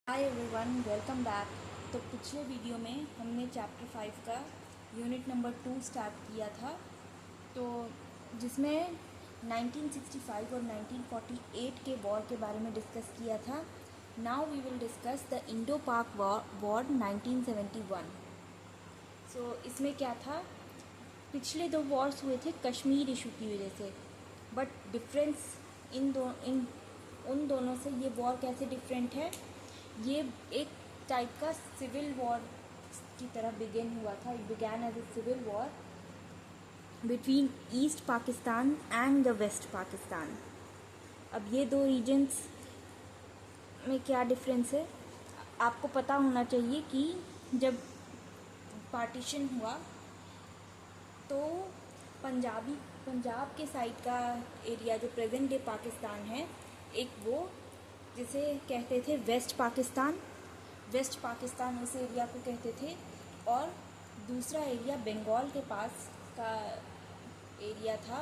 Hi everyone, welcome back. तो पिछले video में हमने चैप्टर 5 का यूनिट नंबर 2 स्टार्ट किया था, तो जिसमें 1965 और 1948 के वॉर के बारे में डिस्कस किया था। Now we will discuss the Indo Pak war 1971। So इसमें क्या था, पिछले दो वॉर्स हुए थे कश्मीर इशू की वजह से, बट डिफरेंस इन उन दोनों से ये वॉर कैसे डिफरेंट है। ये एक टाइप का सिविल वॉर की तरह बिगेन हुआ था। It began as a civil war between east Pakistan and the west Pakistan. अब ये दो रीजन्स में क्या डिफरेंस है आपको पता होना चाहिए कि जब पार्टीशन हुआ तो पंजाब के साइड का एरिया जो प्रेजेंट डे पाकिस्तान है, एक वो जिसे कहते थे वेस्ट पाकिस्तान उस एरिया को कहते थे, और दूसरा एरिया बंगाल के पास का एरिया था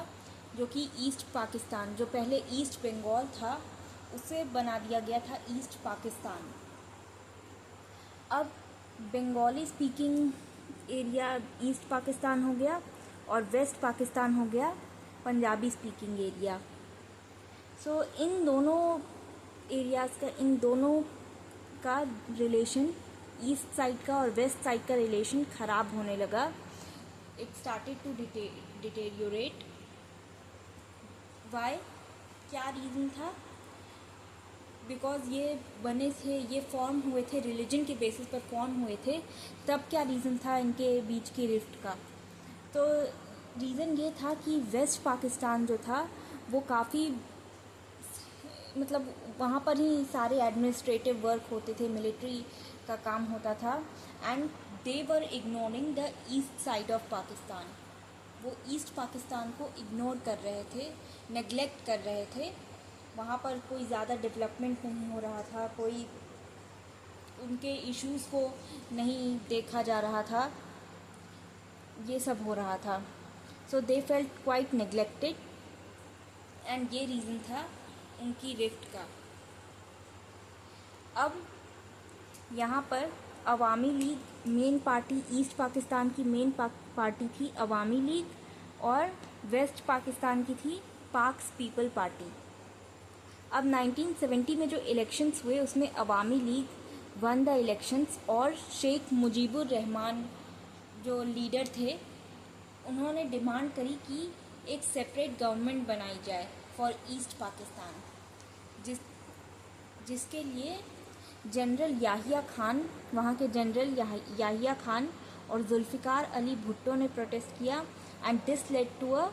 जो कि ईस्ट पाकिस्तान, जो पहले ईस्ट बंगाल था उसे बना दिया गया था ईस्ट पाकिस्तान। अब Bengali speaking area east Pakistan हो गया और वेस्ट पाकिस्तान हो गया पंजाबी स्पीकिंग एरिया। सो इन दोनों का रिलेशन, ईस्ट साइड का और वेस्ट साइड का रिलेशन ख़राब होने लगा। It started to deteriorate. Why, क्या रीज़न था? बिकॉज ये फॉर्म हुए थे रिलीजन के बेसिस पर फॉर्म हुए थे। तब क्या रीज़न था इनके बीच की रिफ्ट का? तो रीज़न ये था कि वेस्ट पाकिस्तान जो था वो काफ़ी, मतलब वहाँ पर ही सारे एडमिनिस्ट्रेटिव वर्क होते थे, मिलिट्री का काम होता था, and they were ignoring the east side of Pakistan. वो ईस्ट पाकिस्तान को इग्नोर कर रहे थे, नेग्लेक्ट कर रहे थे। वहाँ पर कोई ज़्यादा डेवलपमेंट नहीं हो रहा था, कोई उनके इश्यूज़ को नहीं देखा जा रहा था, ये सब हो रहा था। So they felt quite neglected, and ये रीज़न था उनकी रिफ्ट का। अब यहाँ पर Awami League main party, east Pakistan की मेन पार्टी थी अवामी लीग, और वेस्ट पाकिस्तान की थी पाक्स पीपल पार्टी। अब 1970 में जो इलेक्शंस हुए उसमें अवामी लीग वन द इलेक्शंस, और शेख मुजीबुर रहमान जो लीडर थे उन्होंने डिमांड करी कि एक सेपरेट गवर्नमेंट बनाई जाए फॉर ईस्ट पाकिस्तान, जिसके लिए जनरल याहिया खान, वहाँ के जनरल याहिया खान और जुल्फ़िकार अली भुट्टो ने प्रोटेस्ट किया, and this led to a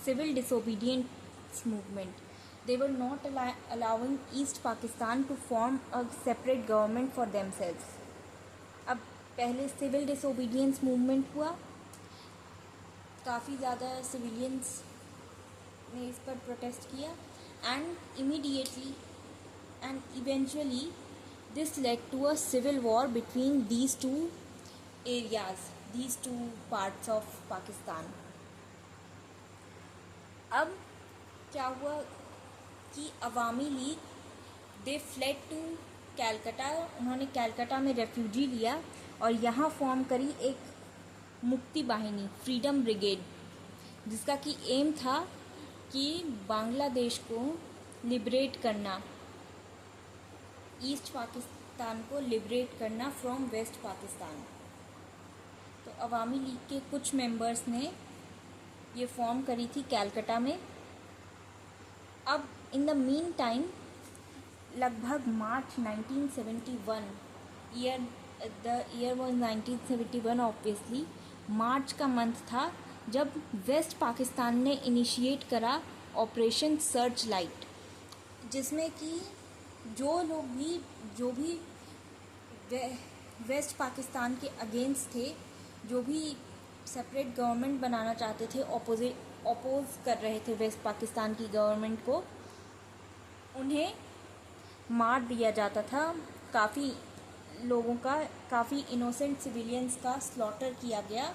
civil disobedience movement. They were not allowing East Pakistan to form a separate government for themselves. अब पहले सिविल डिसोबीडियंस मूवमेंट हुआ, काफ़ी ज़्यादा सिविलियंस ने इस पर प्रोटेस्ट किया, and immediately and eventually this led to a civil war between these two areas, these two parts of Pakistan. अब क्या हुआ कि Awami League they fled to Calcutta, उन्होंने कैलकाटा में रेफ्यूजी लिया और यहाँ फॉर्म करी एक मुक्ति वाहिनी, फ्रीडम ब्रिगेड, जिसका कि एम था कि बांग्लादेश को लिबरेट करना, ईस्ट पाकिस्तान को लिबरेट करना फ्रॉम वेस्ट पाकिस्तान। तो अवामी लीग के कुछ मेंबर्स ने ये फॉर्म करी थी कैलकाटा में। अब इन द मीन टाइम लगभग मार्च 1971, द ईयर वॉज 1971 ऑब्वियसली, मार्च का मंथ था जब वेस्ट पाकिस्तान ने इनिशिएट करा ऑपरेशन सर्च लाइट, जिसमें कि जो भी वेस्ट पाकिस्तान के अगेंस्ट थे, जो भी सेपरेट गवर्नमेंट बनाना चाहते थे, अपोज कर रहे थे वेस्ट पाकिस्तान की गवर्नमेंट को, उन्हें मार दिया जाता था। काफ़ी लोगों का, काफ़ी इनोसेंट सिविलियंस का स्लॉटर किया गया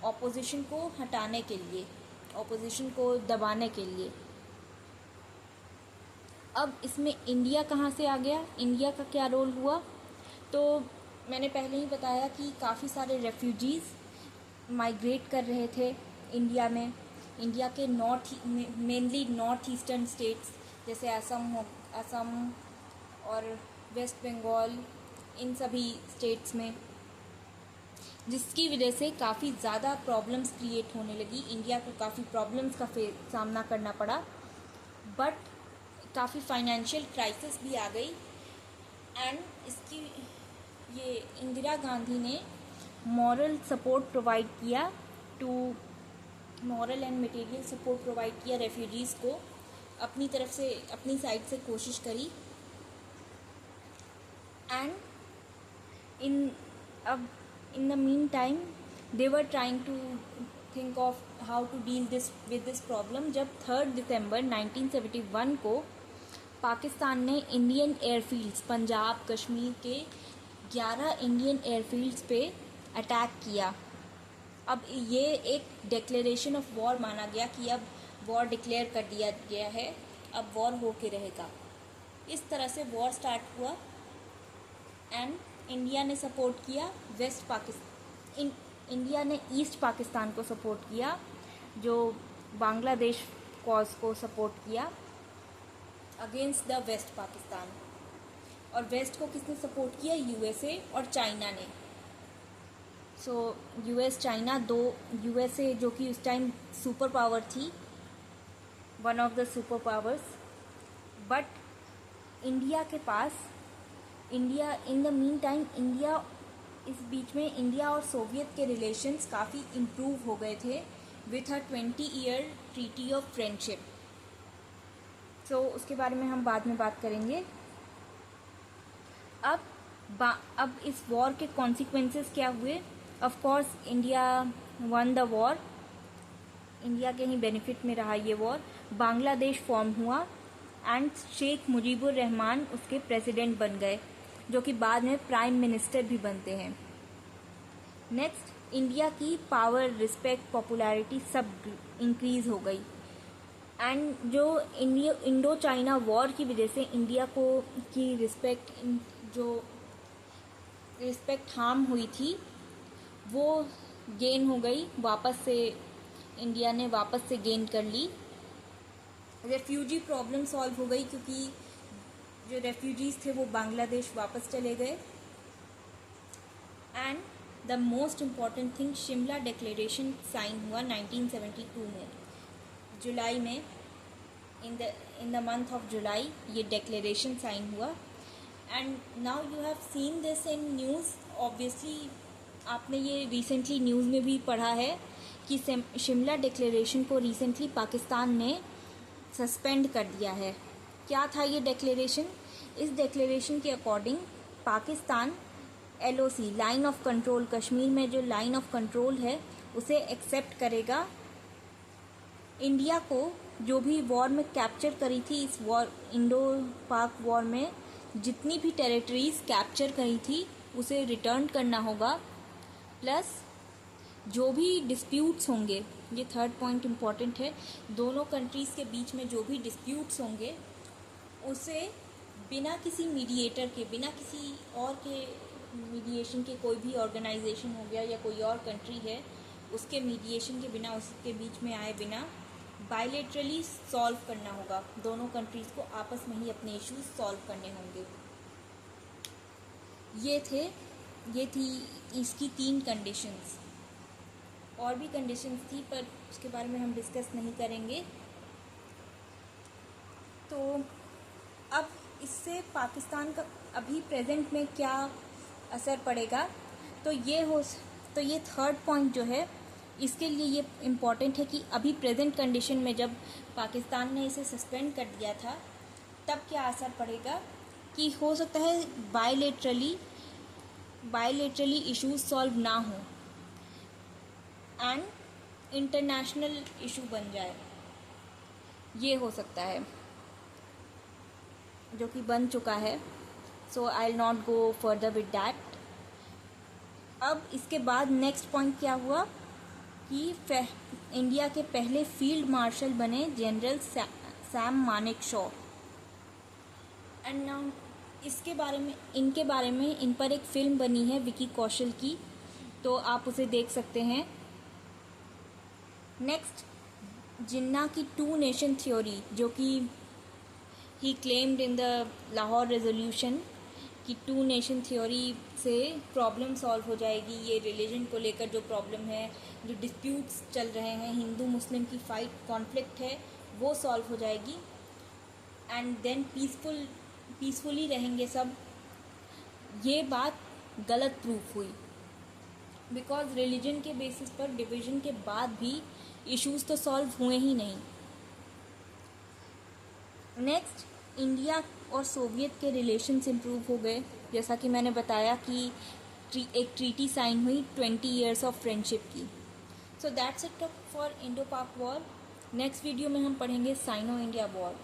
ऑपोजिशन को हटाने के लिए, ऑपोजिशन को दबाने के लिए। अब इसमें इंडिया कहाँ से आ गया, इंडिया का क्या रोल हुआ? तो मैंने पहले ही बताया कि काफ़ी सारे रेफ्यूजीज़ माइग्रेट कर रहे थे इंडिया में। इंडिया के मेनली नॉर्थ ईस्टर्न स्टेट्स जैसे असम और वेस्ट बंगाल, इन सभी स्टेट्स में, जिसकी वजह से काफ़ी ज़्यादा प्रॉब्लम्स क्रिएट होने लगी। इंडिया को काफ़ी प्रॉब्लम्स का सामना करना पड़ा, बट काफ़ी फाइनेंशियल क्राइसिस भी आ गई। एंड इसकी ये इंदिरा गांधी ने मॉरल सपोर्ट प्रोवाइड किया moral and material support provide किया रेफ्यूजीज़ को, अपनी तरफ से, अपनी साइड से कोशिश करी। And in the meantime they were trying to think of how to deal with this problem। जब 3 दिसंबर 1971 को पाकिस्तान ने इंडियन एयरफील्ड्स, पंजाब कश्मीर के 11 इंडियन एयरफील्ड्स पे अटैक किया। अब ये एक डिक्लेरेशन ऑफ वॉर माना गया कि अब वॉर डिक्लेयर कर दिया गया है, अब वॉर हो के रहेगा। इस तरह से वॉर स्टार्ट हुआ एंड इंडिया ने सपोर्ट किया वेस्ट पाकिस्तान, इंडिया ने ईस्ट पाकिस्तान को सपोर्ट किया, जो बांग्लादेश कॉज को सपोर्ट किया अगेंस्ट द वेस्ट पाकिस्तान। और वेस्ट को किसने सपोर्ट किया? यूएसए और चाइना ने। सो यूएस चाइना दो, यूएसए जो कि उस टाइम सुपर पावर थी, one of the super powers, but India के पास, India in the mean time, India इस बीच में इंडिया और सोवियत के रिलेशंस काफ़ी इम्प्रूव हो गए थे with a 20-year treaty of friendship. So उसके बारे में हम बाद में बात करेंगे। अब इस वॉर के कॉन्सिक्वेंसेस क्या हुए? Of course India one the war, India के ही बेनिफिट में रहा ये वॉर। बांग्लादेश फॉर्म हुआ एंड शेख मुजीबुर रहमान उसके प्रेसिडेंट बन गए, जो कि बाद में प्राइम मिनिस्टर भी बनते हैं। नेक्स्ट, इंडिया की पावर, रिस्पेक्ट, पॉपुलैरिटी सब इंक्रीज हो गई। एंड जो इंडो चाइना वॉर की वजह से इंडिया को की रिस्पेक्ट हार्म हुई थी, वो गेन हो गई, वापस से इंडिया ने वापस से गेन कर ली। रेफ्यूजी प्रॉब्लम सॉल्व हो गई क्योंकि जो रेफ्यूजीज़ थे वो बांग्लादेश वापस चले गए। And the most important thing, Shimla declaration sign हुआ 1972 में, जुलाई में, in the month of July ये डिक्लेरेशन साइन हुआ। And now you have seen this in news. Obviously आपने ये रिसेंटली न्यूज़ में भी पढ़ा है कि शिमला डिक्लेरेशन को रिसेंटली पाकिस्तान ने सस्पेंड कर दिया है। क्या था ये डिक्लेरेशन? इस डिक्लेरेशन के according Pakistan LOC, line of control, Kashmir में जो लाइन ऑफ कंट्रोल है उसे एक्सेप्ट करेगा। इंडिया को जो भी वॉर में कैप्चर करी थी, इस वॉर, इंडो पाक वॉर में जितनी भी टेरिटरीज कैप्चर करी थी उसे रिटर्न करना होगा। प्लस जो भी डिस्प्यूट्स होंगे, ये थर्ड पॉइंट इम्पॉर्टेंट है, दोनों कंट्रीज़ के बीच में जो भी डिस्प्यूट्स होंगे उसे बिना किसी मीडिएटर के, बिना किसी और के मीडिएशन के, कोई भी ऑर्गेनाइजेशन हो गया या कोई और कंट्री है उसके मीडिएशन के बिना, उसके बीच में आए बिना बायलैटरली सॉल्व करना होगा। दोनों कंट्रीज़ को आपस में ही अपने इश्यूज सॉल्व करने होंगे। ये थी इसकी 3 कंडीशंस। और भी कंडीशंस थी पर उसके बारे में हम डिस्कस नहीं करेंगे। तो अब इससे पाकिस्तान का अभी प्रेजेंट में क्या असर पड़ेगा? तो ये थर्ड पॉइंट जो है, इसके लिए ये इम्पॉर्टेंट है कि अभी प्रेजेंट कंडीशन में जब पाकिस्तान ने इसे सस्पेंड कर दिया था तब क्या असर पड़ेगा कि हो सकता है बायलैटरली इश्यूज सॉल्व ना हो एंड इंटरनेशनल इशू बन जाए। ये हो सकता है, जो कि बन चुका है। So I will not go further with that. अब इसके बाद नेक्स्ट पॉइंट क्या हुआ कि इंडिया के पहले फील्ड मार्शल बने general Sam Manekshaw. And now इनके बारे में इन पर एक फ़िल्म बनी है विकी कौशल की, तो आप उसे देख सकते हैं। नेक्स्ट, जिन्ना की 2 नेशन थ्योरी, जो कि he claimed in the Lahore resolution कि 2 नेशन थ्योरी से प्रॉब्लम सॉल्व हो जाएगी। ये रिलीजन को लेकर जो प्रॉब्लम है, जो डिस्प्यूट्स चल रहे हैं, हिंदू मुस्लिम की फाइट कॉन्फ्लिक्ट है, वो सॉल्व हो जाएगी एंड देन पीसफुली रहेंगे सब। ये बात गलत प्रूफ हुई, बिकॉज रिलीजन के बेसिस पर डिवीज़न के बाद भी इश्यूज़ तो सॉल्व हुए ही नहीं। नेक्स्ट, इंडिया और सोवियत के रिलेशंस इम्प्रूव हो गए, जैसा कि मैंने बताया कि एक ट्रीटी साइन हुई 20 ईयर्स ऑफ फ्रेंडशिप की। So that's it for Indo Pak war. Next video में हम पढ़ेंगे साइनो इंडिया वॉर।